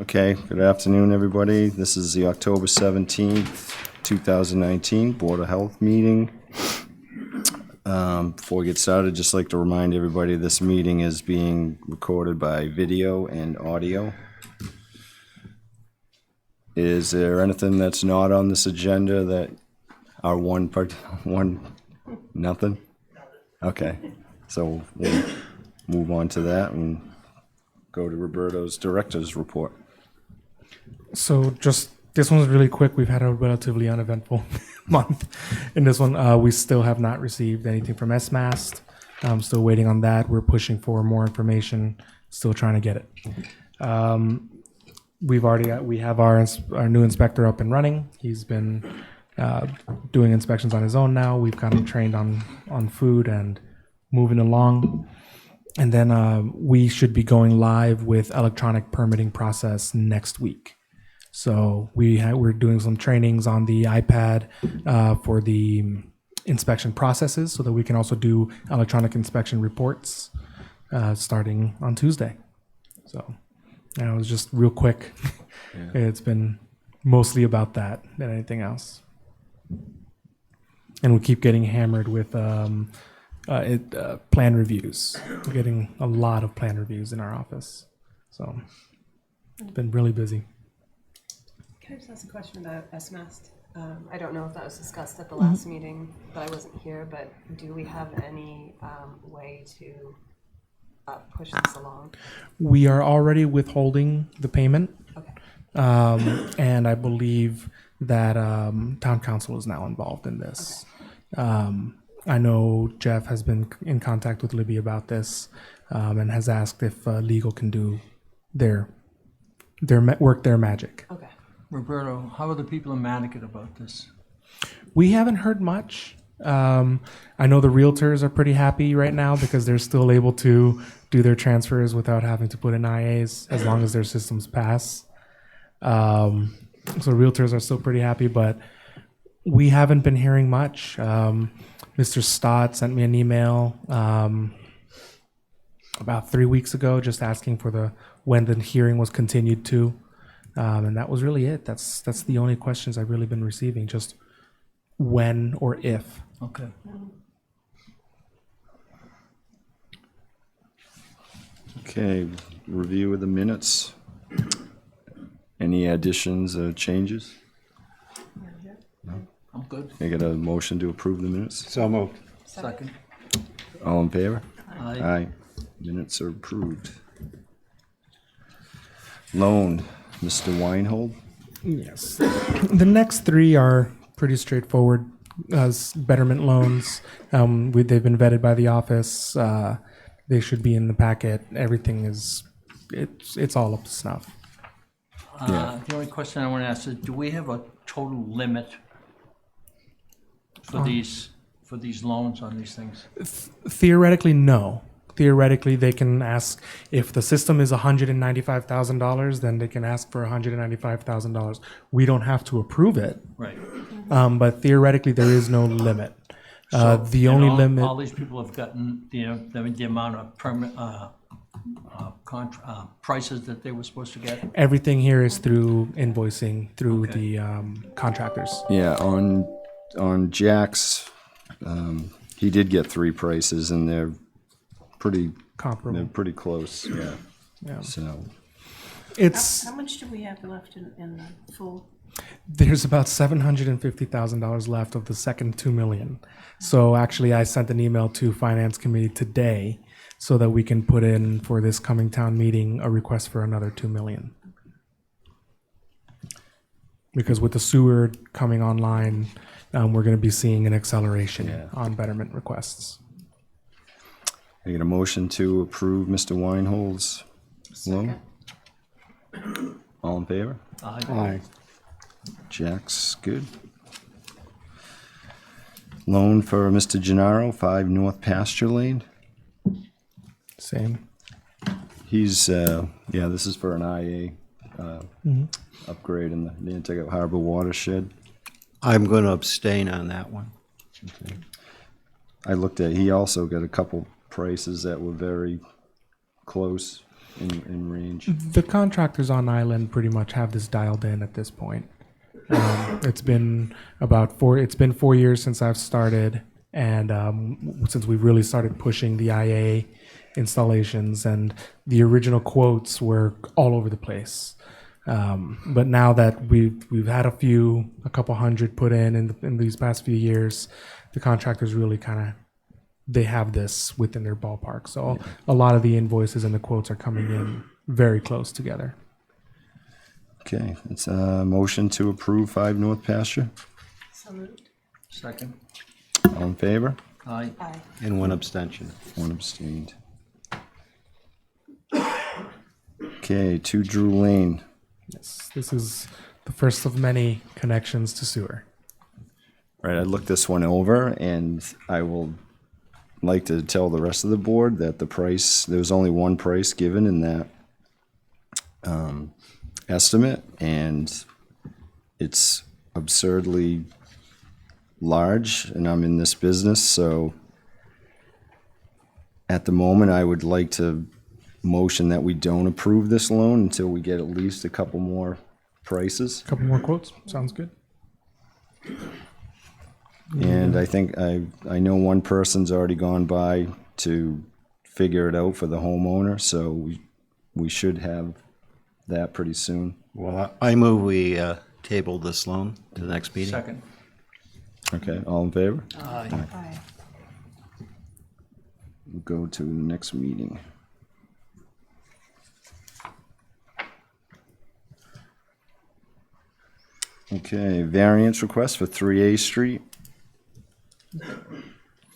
Okay, good afternoon, everybody. This is the October 17th, 2019 Board of Health meeting. Before we get started, just like to remind everybody this meeting is being recorded by video and audio. Is there anything that's not on this agenda that our nothing? Okay, so we'll move on to that and go to Roberto's director's report. So just this one's really quick. We've had a relatively uneventful month. In this one, we still have not received anything from SMAST. I'm still waiting on that. We're pushing for more information. Still trying to get it. We have our new inspector up and running. He's been doing inspections on his own now. We've got him trained on food and moving along. And then we should be going live with electronic permitting process next week. So we're doing some trainings on the iPad for the inspection processes so that we can also do electronic inspection reports starting on Tuesday. So it was just real quick. Yeah. It's been mostly about that than anything else. And we keep getting hammered with plan reviews. We're getting a lot of plan reviews in our office. So it's been really busy. Can I just ask a question about SMAST? I don't know if that was discussed at the last meeting, but I wasn't here. But do we have any way to push this along? We are already withholding the payment. Okay. And I believe that town council is now involved in this. Okay. I know Jeff has been in contact with Libby about this and has asked if legal can do their magic. Okay. Roberto, how are the people in Nantucket about this? We haven't heard much. I know the realtors are pretty happy right now because they're still able to do their transfers without having to put in IAs as long as their systems pass. So realtors are still pretty happy, but we haven't been hearing much. Mr. Stott sent me an email about 3 weeks ago just asking for when the hearing was continued to. And that was really it. That's the only questions I've really been receiving, just when or if. Okay. Okay, review of the minutes. Any additions or changes? I'm good. Can I get a motion to approve the minutes? So moved. Second. All in favor? Aye. Aye. Minutes are approved. Loan, Mr. Weinhold. Yes. The next three are pretty straightforward. Betterment Loans. They've been vetted by the office. They should be in the packet. Everything it's all up to snuff. Yeah. The only question I want to ask is, do we have a total limit for these loans on these things? Theoretically, no. Theoretically, they can ask if the system is $195,000, then they can ask for $195,000. We don't have to approve it, Right. but theoretically, there is no limit. So, The only limit. All these people have gotten the amount of permit prices that they were supposed to get. Everything here is through invoicing through the contractors. Yeah, on Jack's, he did get 3 prices, and they're pretty Comparable. They're pretty close. Yeah. Yeah. So It's How much do we have left in the full? there's about $750,000 left of the second $2 million. So actually, I sent an email to Finance Committee today so that we can put in for this coming town meeting a request for another $2 million. Because with the sewer coming online, we're going to be seeing an acceleration on betterment requests. I get a motion to approve Mr. Weinhold's loan. All in favor? Aye. Jack's good. Loan for Mr. Gennaro, 5 North Pasture Lane. Same. He's, this is for an IA upgrade in the Nantucket Harbor watershed. I'm going to abstain on that one. Okay. I looked at, he also got a couple prices that were very close. in range? The contractors on island pretty much have this dialed in at this point. It's been it's been 4 years since I've started, and since we really started pushing the IA installations, and the original quotes were all over the place. But now that we've had a couple hundred put in these past few years, the contractors really they have this within their ballpark. So a lot of the invoices and the quotes are coming in very close together. Okay, it's a motion to approve 5 North Pasture. So moved. Second. All in favor? Aye. Aye. And one abstention. 1 abstained. Okay, 2 Drew Lane. Yes, this is the first of many connections to sewer. All right, I looked this one over, and I will like to tell the rest of the board that there was only one price given in that estimate, and it's absurdly large, and I'm in this business, so at the moment, I would like to motion that we don't approve this loan until we get at least a couple more prices. Couple more quotes, sounds good. And I think I know one person's already gone by to figure it out for the homeowner, so we should have that pretty soon. Well, I move we table this loan to the next meeting. Second. Okay, all in favor? Aye. Aye. We'll go to the next meeting. Okay, variance request for 3A Street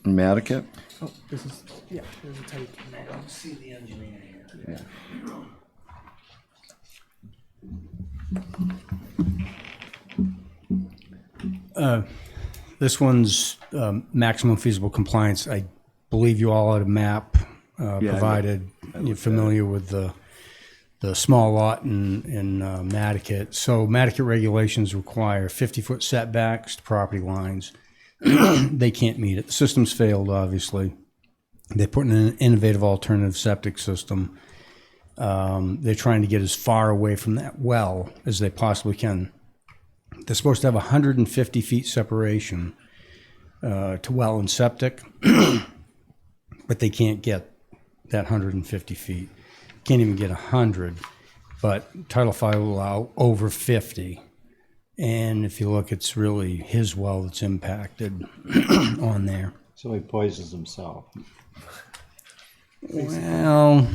in Nantucket. Oh, this is, yeah, there's a type. See the engineer here. This one's maximum feasible compliance. I believe you all had a map provided. You're familiar with the small lot in Nantucket. So Nantucket regulations require 50-foot setbacks to property lines. They can't meet it. The system's failed, obviously. They put in an innovative alternative septic system. They're trying to get as far away from that well as they possibly can. They're supposed to have 150 feet separation to well and septic, but they can't get that 150 feet. Can't even get 100, but Title V will allow over 50. And if you look, it's really his well that's impacted on there. So he poisons himself. Well,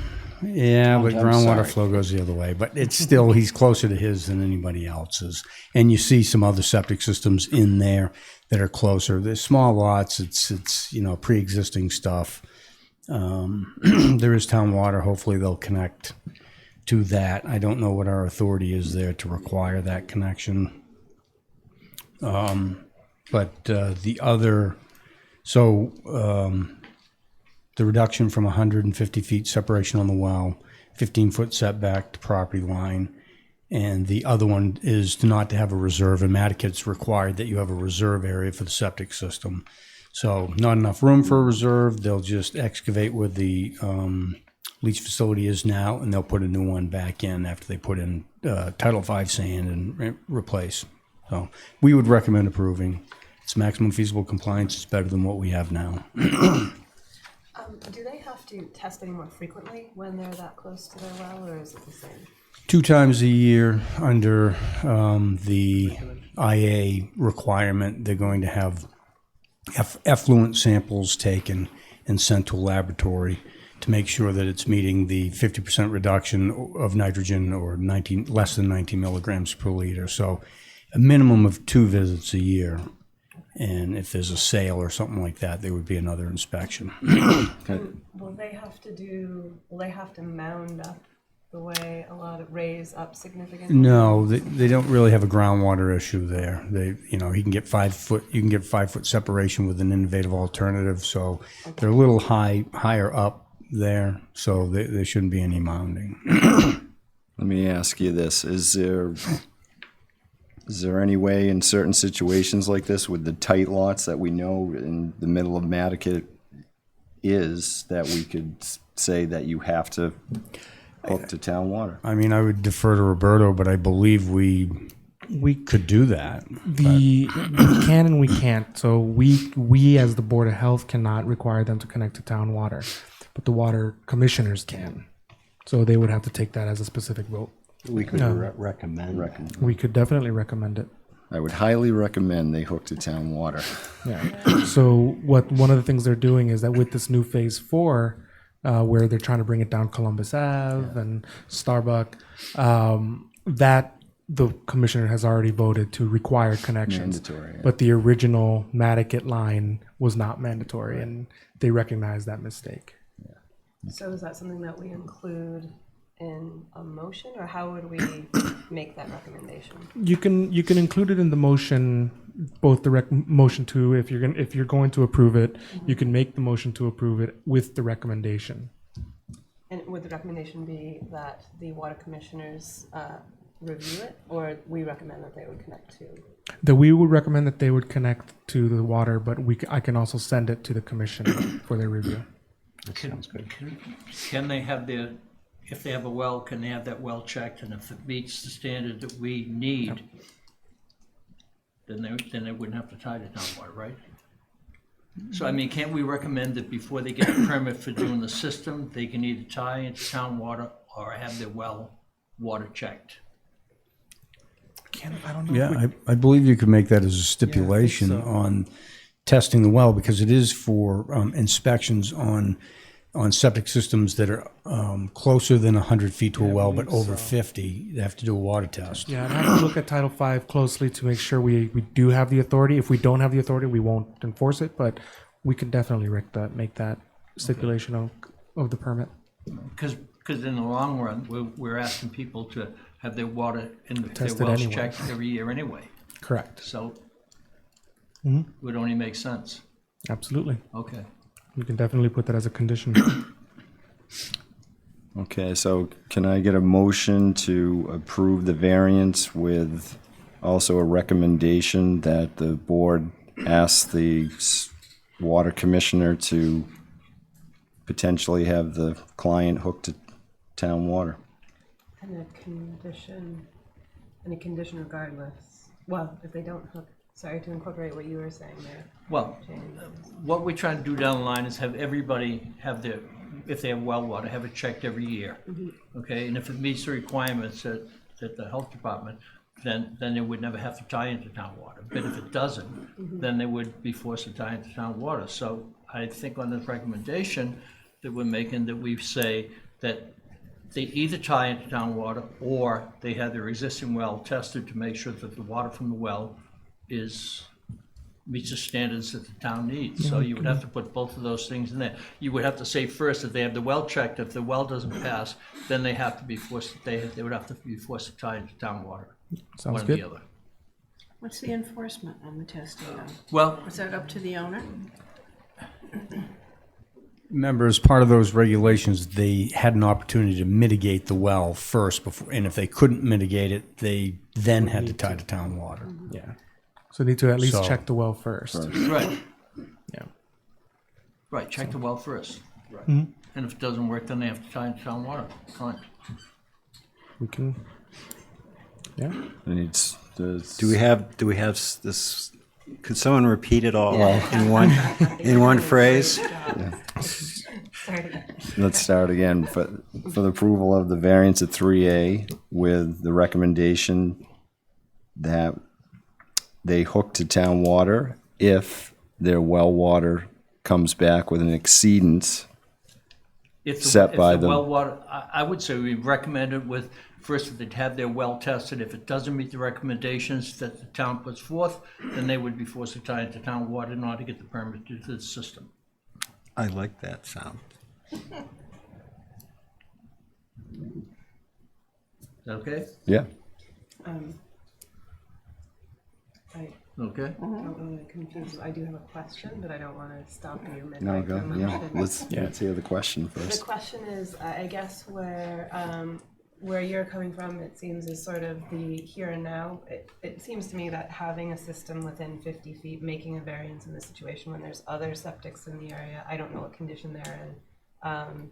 yeah, but I'm groundwater sorry. flow goes the other way. But it's still, he's closer to his than anybody else's. And you see some other septic systems in there that are closer. They're small lots. It's pre-existing stuff. There is town water. Hopefully they'll connect to that. I don't know what our authority is there to require that connection. But the other, the reduction from 150 feet separation on the well, 15-foot setback to property line, and the other one is not to have a reserve. In Nantucket, it's required that you have a reserve area for the septic system. So not enough room for a reserve. They'll just excavate where the leach facility is now, and they'll put a new one back in after they put in Title V sand and replace. So we would recommend approving. It's maximum feasible compliance. It's better than what we have now. Do they have to test any more frequently when they're that close to their well, or is it the same? 2 times a year under the IA requirement, they're going to have effluent samples taken and sent to a laboratory to make sure that it's meeting the 50% reduction of nitrogen or less than 19 milligrams per liter. So a minimum of 2 visits a year. And if there's a sale or something like that, there would be another inspection. Will they have to mound up the way raise up significantly? No, they don't really have a groundwater issue there. He can get 5 foot. You can get 5 foot separation with an innovative alternative. So they're a little higher up there. So there shouldn't be any mounding. Let me ask you this: Is there any way in certain situations like this with the tight lots that we know in the middle of Nantucket that we could say that you have to hooked to town water. I mean, I would defer to Roberto, but I believe we could do that. We can and we can't. So we as the Board of Health cannot require them to connect to town water, but the water commissioners can. So they would have to take that as a specific vote. We could recommend. We could definitely recommend it. I would highly recommend they hook to town water. Yeah. So one of the things they're doing is that with this new phase 4, where they're trying to bring it down Columbus Ave and Starbuck, that the commissioner has already voted to require connections. Mandatory, yeah. But the original Nantucket line was not mandatory, and they recognize that mistake. So is that something that we include in a motion, or how would we make that recommendation? You can include it in the motion, both the motion to if you're going to approve it, you can make the motion to approve it with the recommendation. And would the recommendation be that the water commissioners review it, or we recommend that they would connect to? That we would recommend that they would connect to the water, but I can also send it to the commission for their review. Can they have their, if they have a well, can they have that well checked, and if it meets the standard that we need, then they wouldn't have to tie to town water, right? So, I mean, can't we recommend that before they get a permit for doing the system, they can either tie into town water or have their well water checked? I don't know. Yeah, I believe you could make that as a stipulation on testing the well, because it is for inspections on septic systems that are closer than 100 feet to a well, but over 50, they have to do a water test. Yeah, and I have to look at Title V closely to make sure we do have the authority. If we don't have the authority, we won't enforce it, but we can definitely make that stipulation of the permit. Because in the long run, we're asking people to have their water in their Tested wells anyway. checked every year anyway. Correct. So it would only make sense. Absolutely. Okay. You can definitely put that as a condition. Okay, so can I get a motion to approve the variance with also a recommendation that the board ask the water commissioner to potentially have the client hooked to town water? And any condition regardless. Well, if they don't hook, sorry, to incorporate what you were saying there. Well, what we're trying to do down the line is have everybody have their, if they have well water, have it checked every year. Okay, and if it meets the requirements at the health department, then they would never have to tie into town water. But if it doesn't, then they would be forced to tie into town water. So I think on this recommendation that we're making, that we say that they either tie into town water or they have their existing well tested to make sure that the water from the well meets the standards that the town needs. So you would have to put both of those things in there. You would have to say first that they have the well checked. If the well doesn't pass, then they have to be forced, they would have to be forced to tie into town water. Sounds One or good. the other. What's the enforcement on the testing? Well, Is that up to the owner? Remember, as part of those regulations, they had an opportunity to mitigate the well first before, and if they couldn't mitigate it, they then had to tie to town water. Yeah. So they need to at least So- check the well first. right, Yeah. right, check the well first. Right. Mm-hmm. And if it doesn't work, then they have to tie into town water. Fine. We can. Yeah. And it's, Do we have this? Could someone repeat it all in one phrase? let's start again. For the approval of the variance at 3A with the recommendation that they hook to town water if their well water comes back with an exceedance If the, set if by the them. well water, I would say we recommend it with, first, that they'd have their well tested. If it doesn't meet the recommendations that the town puts forth, then they would be forced to tie into town water in order to get the permit to the system. I like that sound. Is that okay? Yeah. I Okay. don't want to confuse. I do have a question, but I don't want to stop you midway No, go. through Yeah. motion. Let's hear the question The first. question is, I guess where you're coming from, it seems, is sort of the here and now. It seems to me that having a system within 50 feet, making a variance in this situation when there's other septics in the area, I don't know what condition they're in.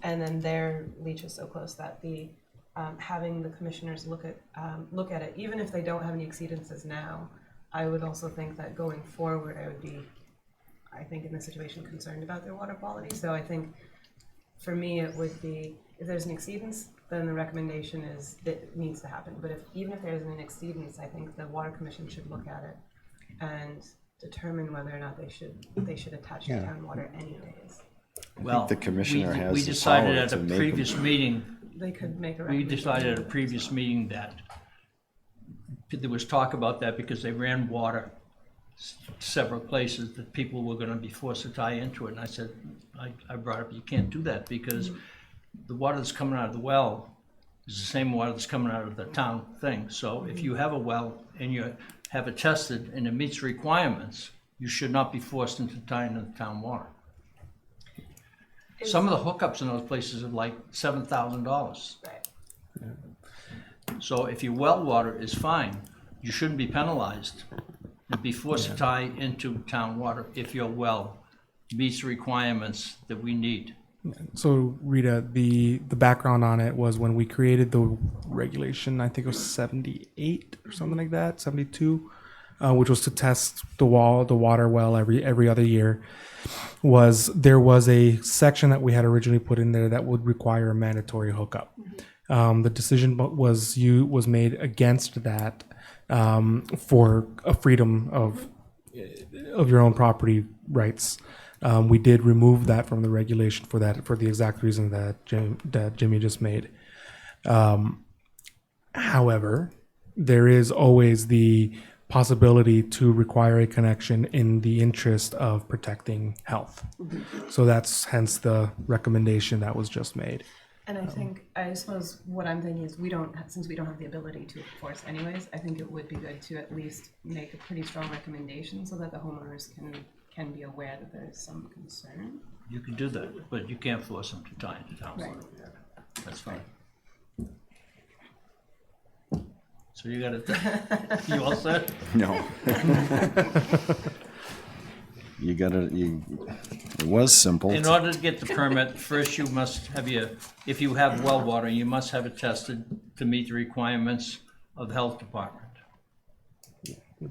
and then their leach is so close that the having the commissioners look at it, even if they don't have any exceedances now, I would also think that going forward, I would be, I think in this situation, concerned about their water quality. So I think for me, it would be, if there's an exceedance, then the recommendation is that it needs to happen. But even if there isn't an exceedance, I think the water commission should look at it and determine whether or not they should attach the town water anyways. Well, the commissioner has we the decided power at to a make previous meeting, They could make a we recommendation. decided at a previous meeting that there was talk about that because they ran water several places that people were gonna be forced to tie into it. And I said, I brought up, you can't do that because the water that's coming out of the well is the same water that's coming out of the town thing. So if you have a well and you have it tested and it meets requirements, you should not be forced into tying into the town water. Some of the hookups in those places are like $7,000. Right. So if your well water is fine, you shouldn't be penalized and be forced to tie into town water if your well meets the requirements that we need. So Rita, the background on it was when we created the regulation, I think it was 78 or something like that, 72, which was to test the water well every other year. There was a section that we had originally put in there that would require a mandatory hookup. The decision was made against that for a freedom of your own property rights. We did remove that from the regulation for the exact reason that Jimmy just made. However, there is always the possibility to require a connection in the interest of protecting health. So that's hence the recommendation that was just made. And I suppose what I'm thinking is since we don't have the ability to enforce anyways, I think it would be good to at least make a pretty strong recommendation so that the homeowners can be aware that there's some concern. You can do that, but you can't force them to tie into town water. That's fine. So you got it. You all set? No. It was simple. In order to get the permit, first you must have if you have well water, you must have it tested to meet the requirements of the health department.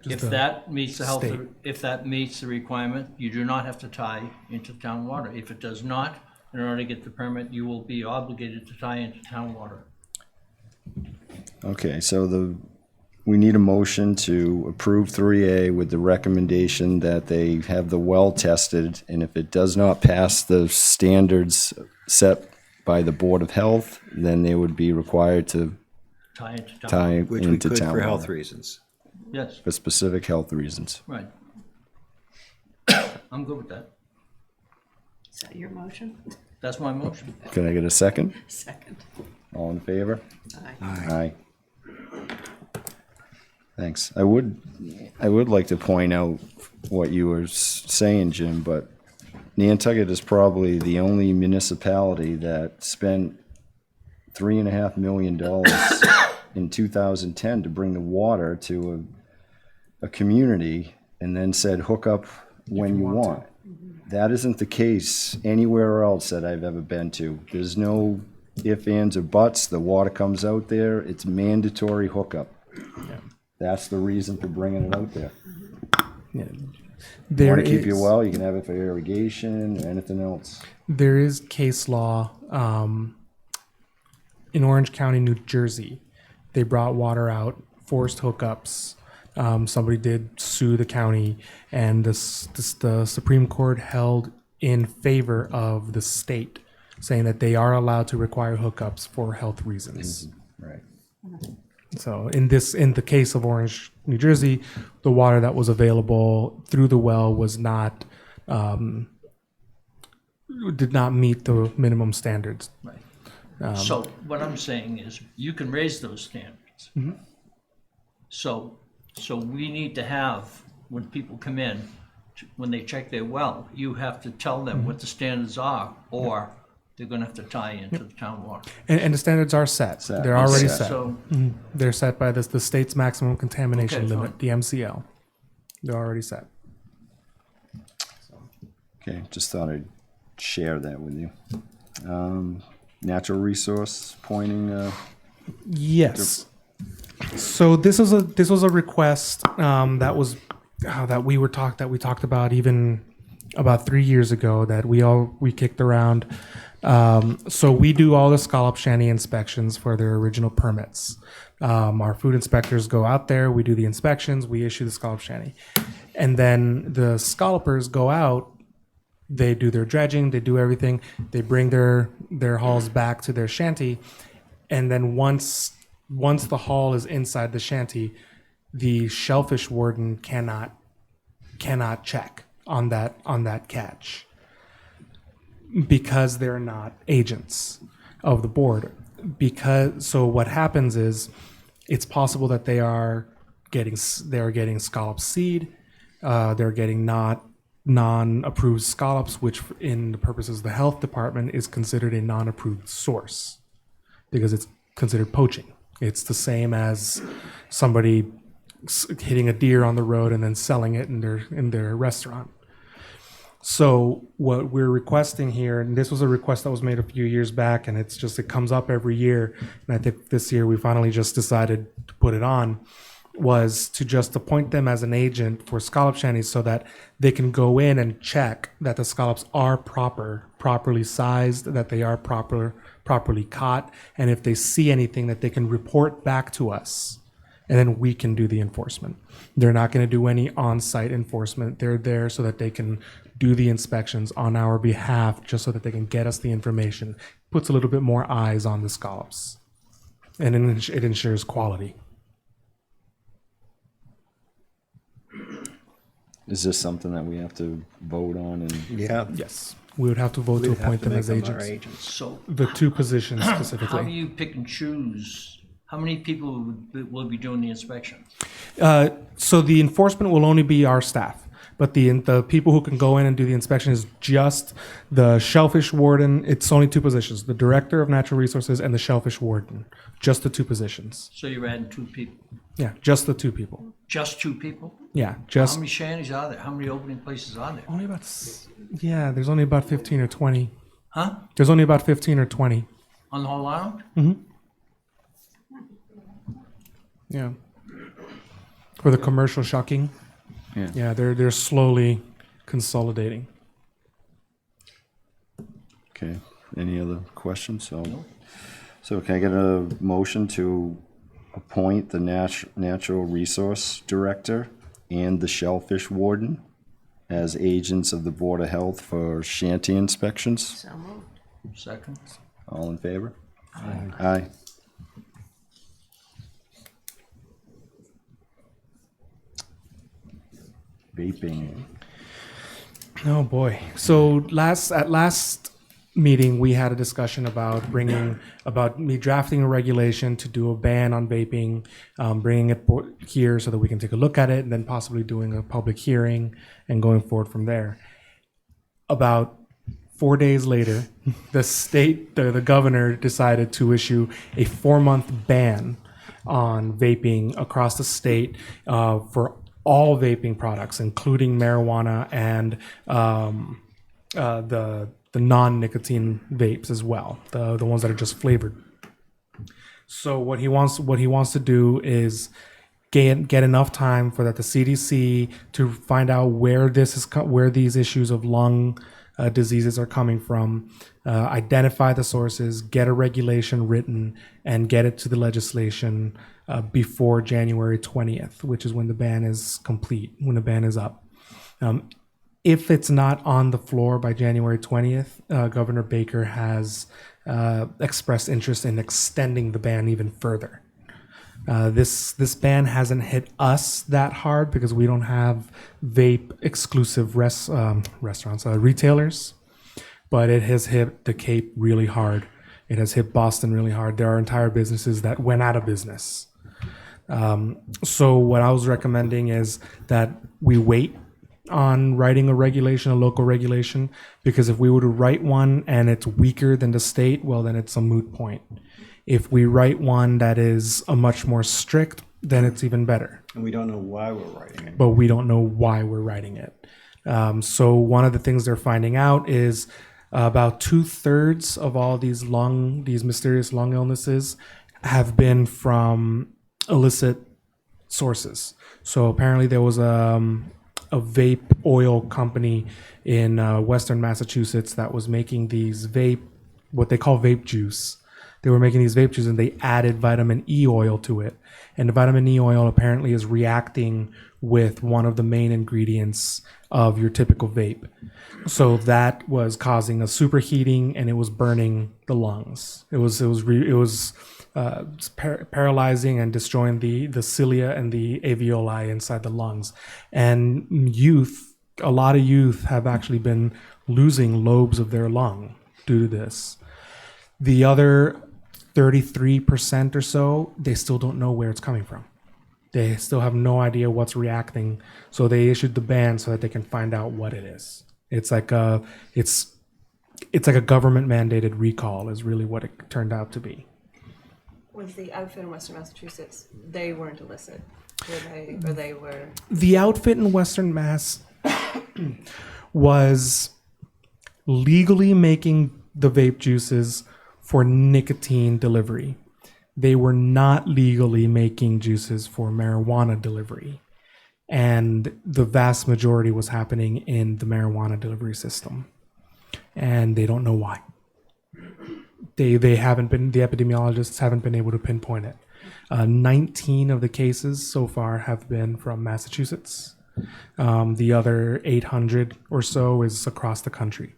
If that meets the state. if that meets the requirement, you do not have to tie into town water. If it does not, in order to get the permit, you will be obligated to tie into town water. Okay, so we need a motion to approve 3A with the recommendation that they have the well tested, and if it does not pass the standards set by the Board of Health, then they would be required to Tie into town. tie Which we into could town for health water reasons. Yes, for specific health reasons. right. I'm good with that. Is that your motion? That's my motion. Can I get a second? Second. All in favor? Aye. Aye. Thanks. I would like to point out what you were saying, Jim, but Nantucket is probably the only municipality that spent $3.5 million in 2010 to bring the water to a community and then said hook up when you want. That isn't the case anywhere else that I've ever been to. There's no ifs, ands, or buts. The water comes out there. It's mandatory hookup. That's the reason for bringing it out there. Yeah. You There want to keep your is- well, you can have it for irrigation or anything else. There is case law in Orange County, New Jersey. They brought water out, forced hookups. Somebody did sue the county, and the Supreme Court held in favor of the state, saying that they are allowed to require hookups for health reasons. Right. So in the case of Orange, New Jersey, the water that was available through the well was not did not meet the minimum standards. Right. So what I'm saying is you can raise those standards. So we need to have, when people come in, when they check their well, you have to tell them what the standards are, or they're gonna have to tie into the town water. And the standards are set. Set. They're already Set. set. So, They're set by the state's maximum contamination Okay, limit, fine. the MCL. They're already set. Okay, just thought I'd share that with you. Natural resource pointing, Yes. So this was a request that we talked about even about 3 years ago that we kicked around. So we do all the scallop shanty inspections for their original permits. Our food inspectors go out there, we do the inspections, we issue the scallop shanty, and then the scallopers go out. They do their dredging, they do everything. They bring their hauls back to their shanty, and then once the haul is inside the shanty, the shellfish warden cannot check on that catch because they're not agents of the board. So what happens is it's possible that they are getting scallop seed, they're getting non-approved scallops, which in the purposes of the health department is considered a non-approved source because it's considered poaching. It's the same as somebody hitting a deer on the road and then selling it in their restaurant. So what we're requesting here, and this was a request that was made a few years back, and it comes up every year, and I think this year we finally just decided to put it on, was to just appoint them as an agent for scallop shanties so that they can go in and check that the scallops are properly sized, that they are properly caught, and if they see anything that they can report back to us, and then we can do the enforcement. They're not going to do any on-site enforcement. They're there so that they can do the inspections on our behalf, just so that they can get us the information. Puts a little bit more eyes on the scallops, and it ensures quality. is this something that we have to vote on? And Yeah. Yes, we would have to vote to We'd have appoint to them make as them our agents. agents. So The two positions how do specifically. you pick and choose? How many people will be doing the inspection? So the enforcement will only be our staff, but the people who can go in and do the inspection is just the shellfish warden. It's only two positions: the director of natural resources and the shellfish warden. Just the two positions. So you're adding 2 people? Yeah, just the two people. Just 2 people? Yeah, How just many shanties are there? How many opening places are there? only about. There's only about 15 or 20. Huh? There's only about 15 or 20. On the whole island? Yeah. For the commercial shucking. Yeah. Yeah, they're slowly consolidating. Okay, any other questions? So can I get a motion to appoint the natural resource director and the shellfish warden as agents of the Board of Health for shanty inspections? So moved. Second? All in favor? Aye. Vaping. Oh boy. So last meeting we had a discussion about me drafting a regulation to do a ban on vaping, bringing it here so that we can take a look at it, and then possibly doing a public hearing and going forward from there. About 4 days later, the governor decided to issue a 4-month ban on vaping across the state for all vaping products, including marijuana and the non-nicotine vapes as well, the ones that are just flavored. So what he wants to do is get enough time for that the CDC to find out where these issues of lung diseases are coming from, identify the sources, get a regulation written, and get it to the legislation before January 20th, which is when the ban is complete, when the ban is up. If it's not on the floor by January 20th, Governor Baker has expressed interest in extending the ban even further. This ban hasn't hit us that hard because we don't have vape exclusive restaurants, retailers, but it has hit the Cape really hard. It has hit Boston really hard. There are entire businesses that went out of business. So what I was recommending is that we wait on writing a local regulation, because if we were to write one and it's weaker than the state, well, then it's a moot point. If we write one that is a much more strict, then it's even better. And we don't know why we're writing it. But we don't know why we're writing it. So one of the things they're finding out is About 2/3 of all these mysterious lung illnesses have been from illicit sources. So apparently there was a vape oil company in Western Massachusetts that was making these what they call vape juice. They were making these vape juices and they added vitamin E oil to it. And the vitamin E oil apparently is reacting with one of the main ingredients of your typical vape. So that was causing a superheating and it was burning the lungs. It was paralyzing and destroying the cilia and the alveoli inside the lungs. And a lot of youth have actually been losing lobes of their lung due to this. The other 33% or so, they still don't know where it's coming from. They still have no idea what's reacting. So they issued the ban so that they can find out what it is. It's like a government mandated recall is really what it turned out to be. Was the outfit in Western Massachusetts, they weren't illicit, were they were? The outfit in Western Mass was legally making the vape juices for nicotine delivery. They were not legally making juices for marijuana delivery. And the vast majority was happening in the marijuana delivery system. And they don't know why. The epidemiologists haven't been able to pinpoint it. 19 of the cases so far have been from Massachusetts. The other 800 or so is across the country.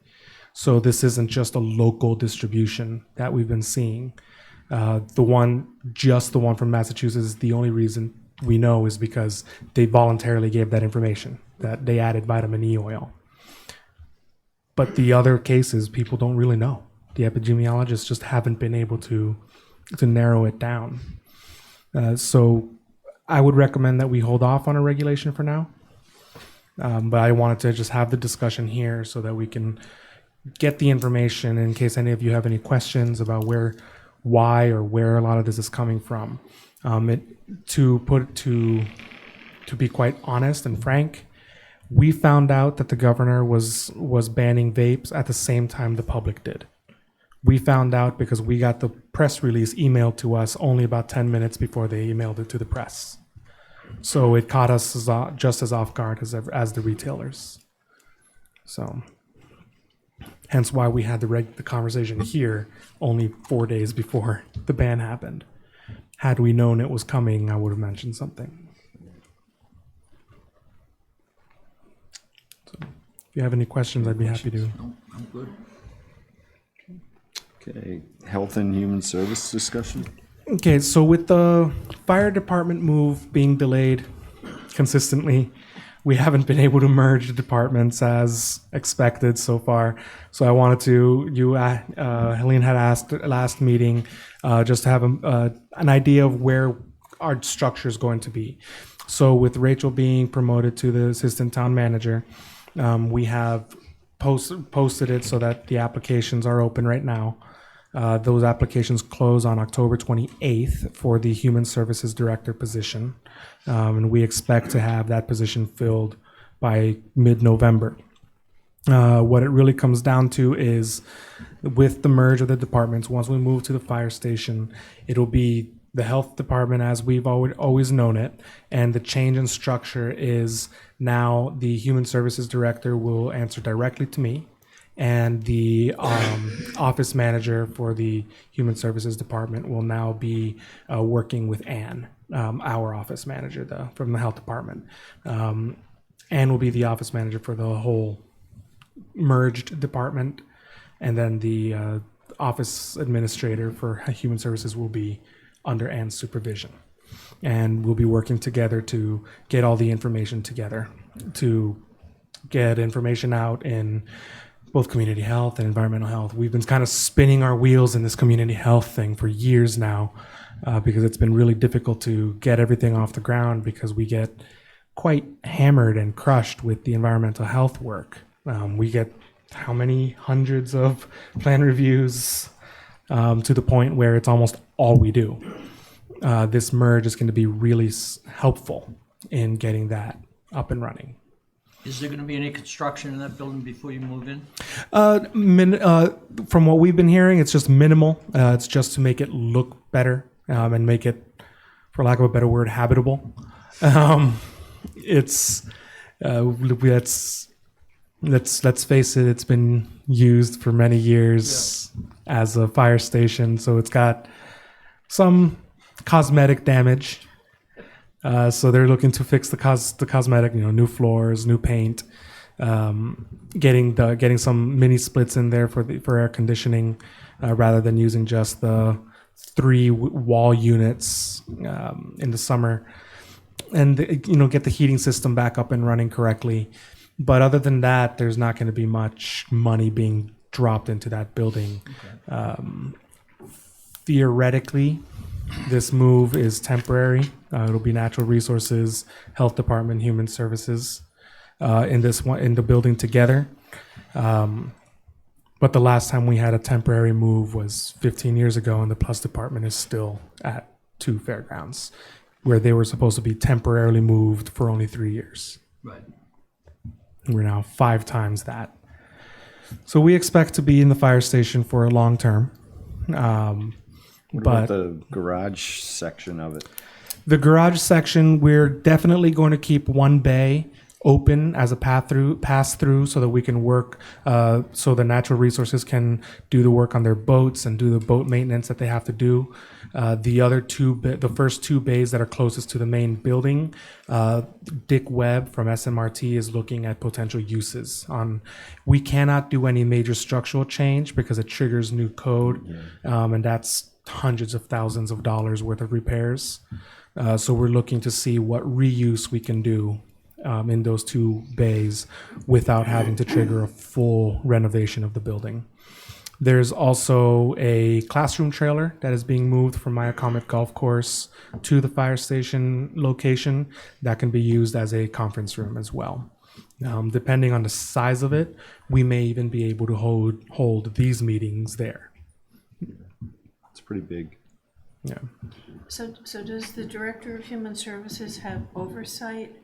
So this isn't just a local distribution that we've been seeing. The one from Massachusetts, the only reason we know is because they voluntarily gave that information, that they added vitamin E oil. But the other cases, people don't really know. The epidemiologists just haven't been able to narrow it down. So I would recommend that we hold off on a regulation for now. But I wanted to just have the discussion here so that we can get the information in case any of you have any questions about why or where a lot of this is coming from. To be quite honest and frank, we found out that the governor was banning vapes at the same time the public did. We found out because we got the press release emailed to us only about 10 minutes before they emailed it to the press. So it caught us just as off guard as the retailers. So hence why we had the conversation here only 4 days before the ban happened. Had we known it was coming, I would have mentioned something. So if you have any questions, I'd be happy to. No, I'm good. Okay, Health and Human Service discussion? Okay, so with the fire department move being delayed consistently, we haven't been able to merge the departments as expected so far. So I wanted Helene had asked last meeting just to have an idea of where our structure is going to be. So with Rachel being promoted to the assistant town manager, we have posted it so that the applications are open right now. Those applications close on October 28th for the Human Services Director position. And we expect to have that position filled by mid-November. What it really comes down to is with the merge of the departments, once we move to the fire station, it'll be the health department as we've always known it. And the change in structure is now the Human Services Director will answer directly to me. And the office manager for the Human Services Department will now be working with Anne, our office manager from the health department. Anne will be the office manager for the whole merged department. And then the office administrator for Human Services will be under Anne's supervision. And we'll be working together to get all the information together, to get information out in both community health and environmental health. We've been kind of spinning our wheels in this community health thing for years now because it's been really difficult to get everything off the ground because we get quite hammered and crushed with the environmental health work. We get how many hundreds of plan reviews to the point where it's almost all we do. This merge is going to be really helpful in getting that up and running. Is there gonna be any construction in that building before you move in? From what we've been hearing, it's just minimal. It's just to make it look better and make it, for lack of a better word, habitable. It's let's face it, it's been used for many years as a fire station, so it's got some cosmetic damage. So they're looking to fix the cosmetic, new floors, new paint, getting some mini splits in there for air conditioning, rather than using just the 3 wall units in the summer, and get the heating system back up and running correctly. But other than that, there's not going to be much money being dropped into that building. Okay. Theoretically, this move is temporary. It'll be Natural Resources, Health Department, Human Services in the building together. But the last time we had a temporary move was 15 years ago, and the Plus Department is still at 2 fairgrounds, where they were supposed to be temporarily moved for only 3 years. Right. We're now 5 times that. So we expect to be in the fire station for a long term. What about the garage section of it? The garage section, we're definitely going to keep one bay open as a pass through so that we can work, so the Natural Resources can do the work on their boats and do the boat maintenance that they have to do. The first 2 bays that are closest to the main building, Dick Webb from SMRT is looking at potential uses on. We cannot do any major structural change because it triggers new code, and that's hundreds of thousands of dollars worth of repairs. So we're looking to see what reuse we can do in those 2 bays without having to trigger a full renovation of the building. There's also a classroom trailer that is being moved from Maya Comet Golf Course to the fire station location that can be used as a conference room as well. Depending on the size of it, we may even be able to hold these meetings there. It's pretty big. Yeah. So does the Director of Human Services have oversight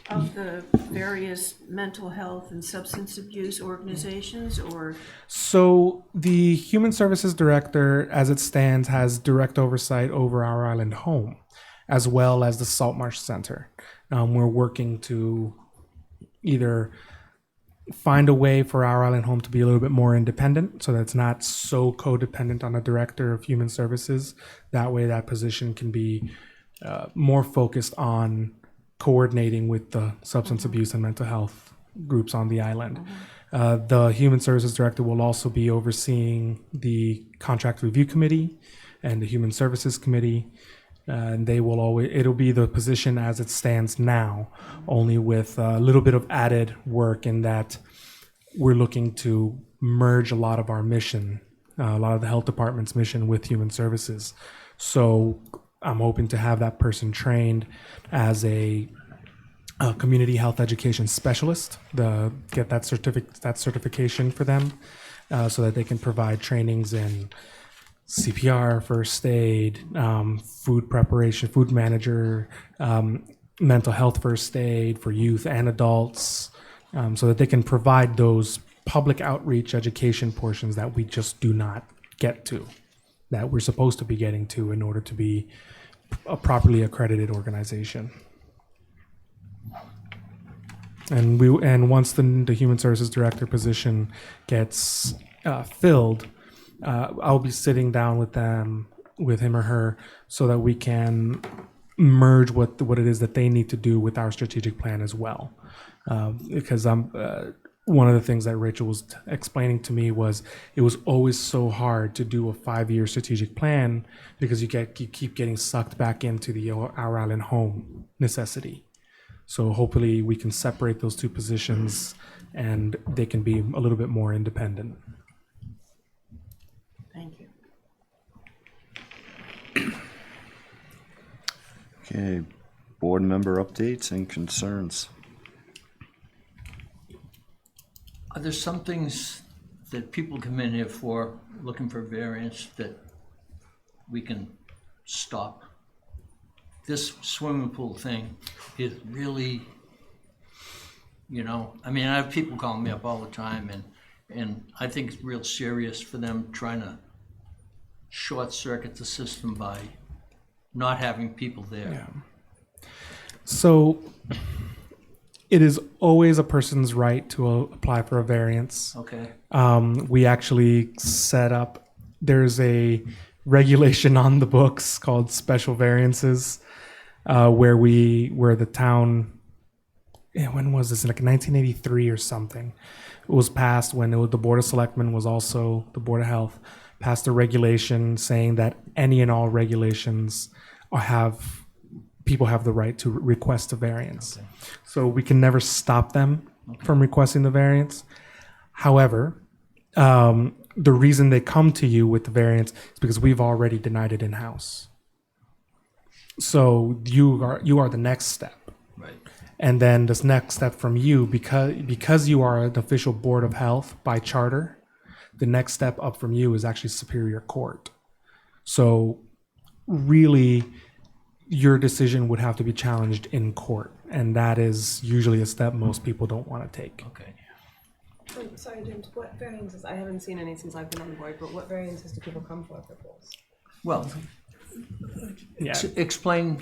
of the various mental health and substance abuse organizations, or? So the Human Services Director, as it stands, has direct oversight over our island home, as well as the Saltmarsh Center. We're working to either find a way for our island home to be a little bit more independent so that it's not so codependent on the Director of Human Services. That way that position can be more focused on coordinating with the substance abuse and mental health groups on the island. The Human Services Director will also be overseeing the Contract Review Committee and the Human Services Committee. And it'll be the position as it stands now, only with a little bit of added work in that we're looking to merge a lot of our mission, a lot of the health department's mission with Human Services. So I'm hoping to have that person trained as a community health education specialist, get that certification for them, so that they can provide trainings in CPR, first aid, food preparation, food manager, mental health first aid for youth and adults, so that they can provide those public outreach education portions that we just do not get to, that we're supposed to be getting to in order to be a properly accredited organization. And once the Human Services Director position gets filled, I'll be sitting down with him or her, so that we can merge what it is that they need to do with our strategic plan as well. Because one of the things that Rachel was explaining to me was it was always so hard to do a 5-year strategic plan because you keep getting sucked back into the Our Island Home necessity. So hopefully we can separate those 2 positions and they can be a little bit more independent. Thank you. Okay, board member updates and concerns. Are there some things that people come in here for, looking for variance, that we can stop? This swimming pool thing is really you know? I mean, I have people calling me up all the time, and I think it's real serious for them trying to short circuit the system by not having people there. So it is always a person's right to apply for a variance. Okay, We actually set up, there's a regulation on the books called special variances, where the town, when was this, like 1983 or something, it was passed when the Board of Selectmen was also the Board of Health, passed a regulation saying that any and all regulations people have the right to request a variance. Okay. So we can never stop them from requesting the variance. However, the reason they come to you with the variance is because we've already denied it in-house. So you are the next step. right. And then this next step from you, because you are an official Board of Health by charter, the next step up from you is actually Superior Court. So really, your decision would have to be challenged in court. And that is usually a step most people don't want to take. Okay. Sorry, James, what variances, I haven't seen any since I've been on the board, but what variances do people come for pools? Well, Yeah. explain,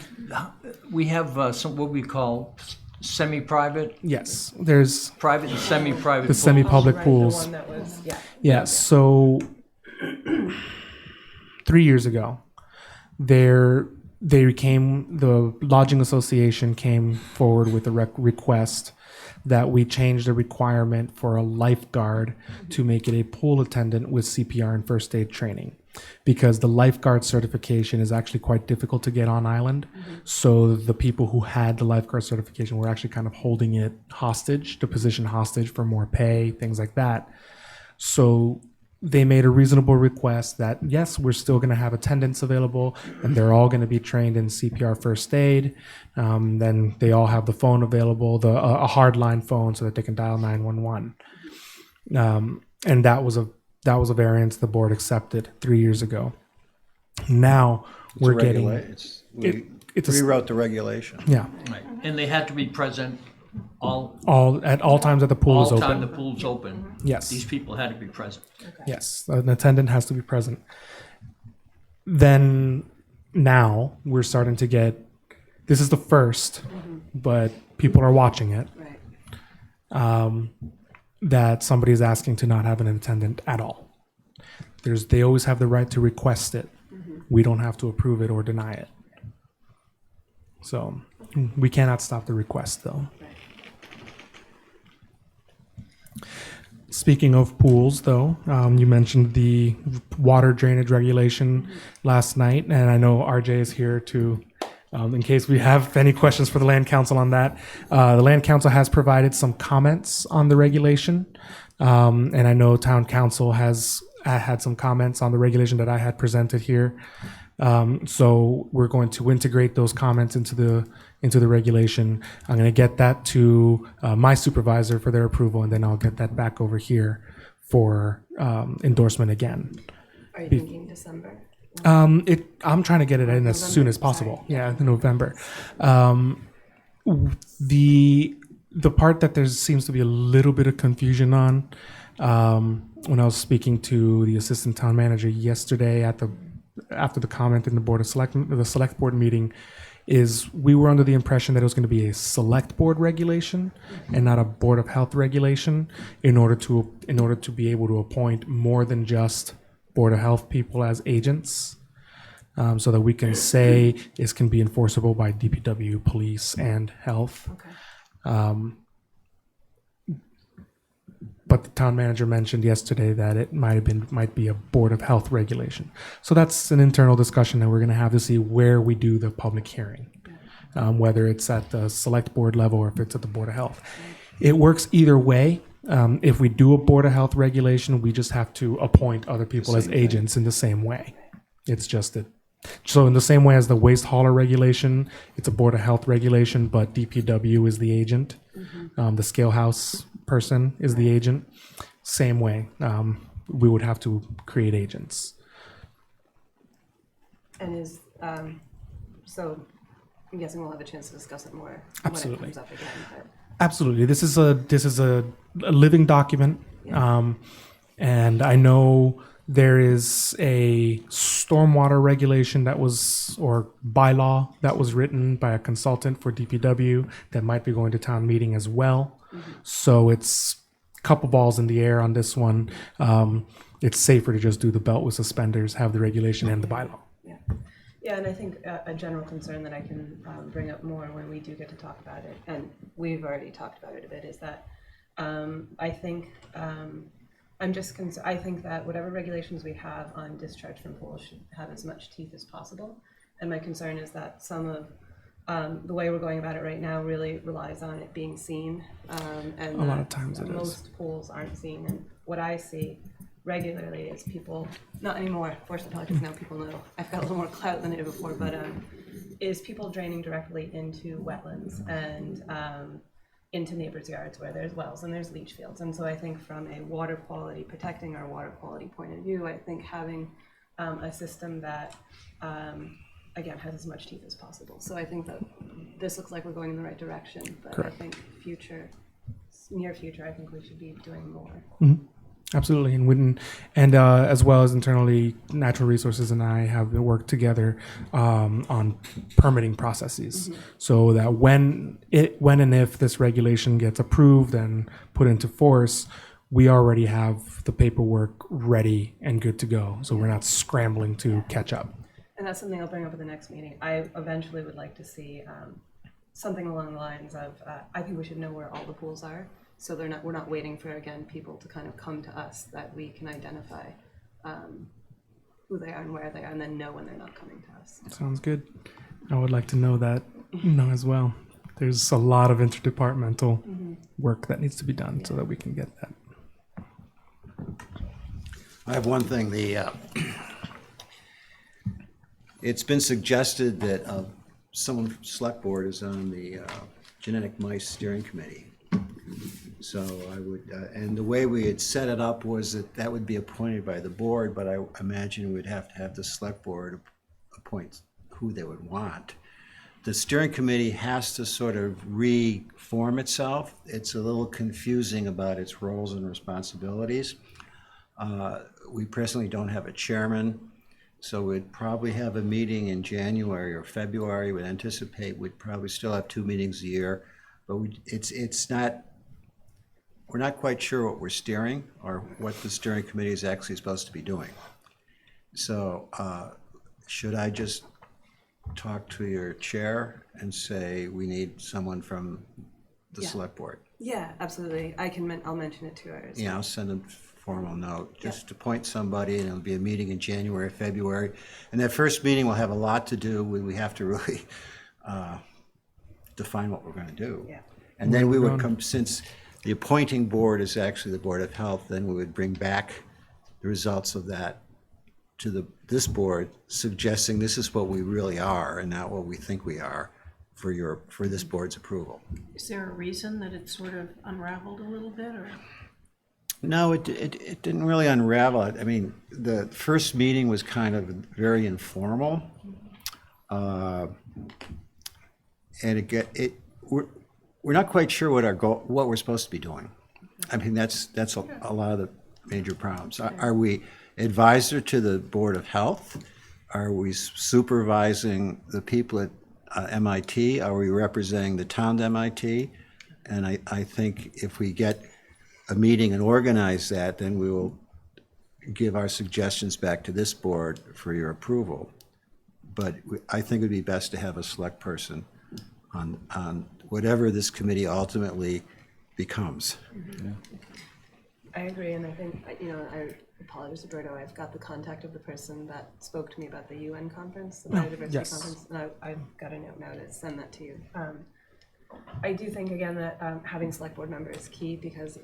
we have some, what we call semi-private, Yes. There's private and semi-private the pools. semi-public Right, pools. The one that was, yeah. Yeah, so 3 years ago, the Lodging Association came forward with a request that we change the requirement for a lifeguard to make it a pool attendant with CPR and first aid training, because the lifeguard certification is actually quite difficult to get on island. So the people who had the lifeguard certification were actually kind of holding it hostage, the position hostage for more pay, things like that. So they made a reasonable request that, yes, we're still going to have attendants available and they're all going to be trained in CPR first aid. Then they all have the phone available, a hardline phone so that they can dial 911. And that was a variance the board accepted 3 years ago. Now we're getting, it's a, Rewrote the regulation. yeah, Right. And they had to be present at all times that the pool is all time the open. pool's open. Yes. These people had to be present. Yes, an attendant has to be present. Then now we're starting to get, this is the first, but people are watching it, Right. that somebody is asking to not have an attendant at all. They always have the right to request it. We don't have to approve it or deny it. So we cannot stop the request though. Speaking of pools, though, you mentioned the water drainage regulation last night, and I know RJ is here to, in case we have any questions for the Land Council on that. The Land Council has provided some comments on the regulation, and I know Town Council has had some comments on the regulation that I had presented here. So we're going to integrate those comments into the regulation. I'm going to get that to my supervisor for their approval, and then I'll get that back over here for endorsement again. Are you thinking December? I'm trying to get it in as soon as possible. Yeah, in November. The part that there seems to be a little bit of confusion on, when I was speaking to the assistant town manager yesterday after the comment in the select board meeting, is we were under the impression that it was going to be a select board regulation and not a Board of Health regulation in order to be able to appoint more than just Board of Health people as agents, so that we can say this can be enforceable by DPW, police, and health. Okay. But the town manager mentioned yesterday that it might be a Board of Health regulation. So that's an internal discussion that we're going to have to see where we do the public hearing, whether it's at the select board level or if it's at the Board of Health. It works either way. If we do a Board of Health regulation, we just have to appoint other people as agents in the same way. It's just that. So in the same way as the waste hauler regulation, it's a Board of Health regulation, but DPW is the agent. The scale house person is the agent. Same way, we would have to create agents. And so I'm guessing we'll have a chance to discuss it more Absolutely. when it comes up again. But Absolutely. This is a living document, and I know there is a stormwater regulation that was, or bylaw that was written by a consultant for DPW that might be going to town meeting as well. So it's a couple balls in the air on this one. It's safer to just do the belt with suspenders, have the regulation and the bylaw. Yeah. Yeah, and I think a general concern that I can bring up more when we do get to talk about it, and we've already talked about it a bit, is that I think I think that whatever regulations we have on discharge from pools should have as much teeth as possible. And my concern is that some of the way we're going about it right now really relies on it being seen, and A lot of times it is. most pools aren't seen. And what I see regularly is people, not anymore, fortunately, because now people know I've got a little more clout than I did before, but is people draining directly into wetlands and into neighbors' yards where there's wells and there's leach fields. And so I think from a water quality, protecting our water quality point of view, I think having a system that, again, has as much teeth as possible. So I think that this looks like we're going in the right direction, but Correct. I think near future, I think we should be doing more. Absolutely, and as well as internally, Natural Resources and I have worked together on permitting processes, so that when and if this regulation gets approved and put into force, we already have the paperwork ready and good to go. So we're not scrambling to catch up. And that's something I'll bring up at the next meeting. I eventually would like to see something along the lines of, I think we should know where all the pools are. So we're not waiting for, again, people to kind of come to us, that we can identify who they are and where they are, and then know when they're not coming to us. Sounds good. I would like to know that, as well. There's a lot of interdepartmental work that needs to be done so that we can get that. I have one thing, it's been suggested that someone from Select Board is on the Genetic Mice Steering Committee. So I would, and the way we had set it up was that would be appointed by the board, but I imagine we'd have to have the Select Board appoint who they would want. The steering committee has to sort of reform itself. It's a little confusing about its roles and responsibilities. We presently don't have a chairman, so we'd probably have a meeting in January or February. We'd anticipate we'd probably still have 2 meetings a year, but we're not quite sure what we're steering or what the steering committee is actually supposed to be doing. So should I just talk to your chair and say we need someone from the Select Board? Yeah, absolutely. I'll mention it to her. Yeah, I'll send a formal note, just to appoint somebody, and it'll be a meeting in January, February. And that first meeting will have a lot to do with, we have to really define what we're gonna do. Yeah. And then we would come, since the appointing board is actually the Board of Health, then we would bring back the results of that to this board, suggesting this is what we really are and not what we think we are for this board's approval. Is there a reason that it sort of unraveled a little bit, or? No, it didn't really unravel. I mean, the first meeting was kind of very informal. And we're not quite sure what our goal, what we're supposed to be doing. I mean, that's a lot of the major problems. Are we advisor to the Board of Health? Are we supervising the people at MIT? Are we representing the town to MIT? And I think if we get a meeting and organize that, then we will give our suggestions back to this board for your approval. But I think it would be best to have a select person on whatever this committee ultimately becomes. Mm-hmm. I agree, and I think, I apologize, Roberto, I've got the contact of the person that spoke to me about the UN conference, the biodiversity yes. conference, and I've got a note now to send that to you. I do think, again, that having select board members is key, because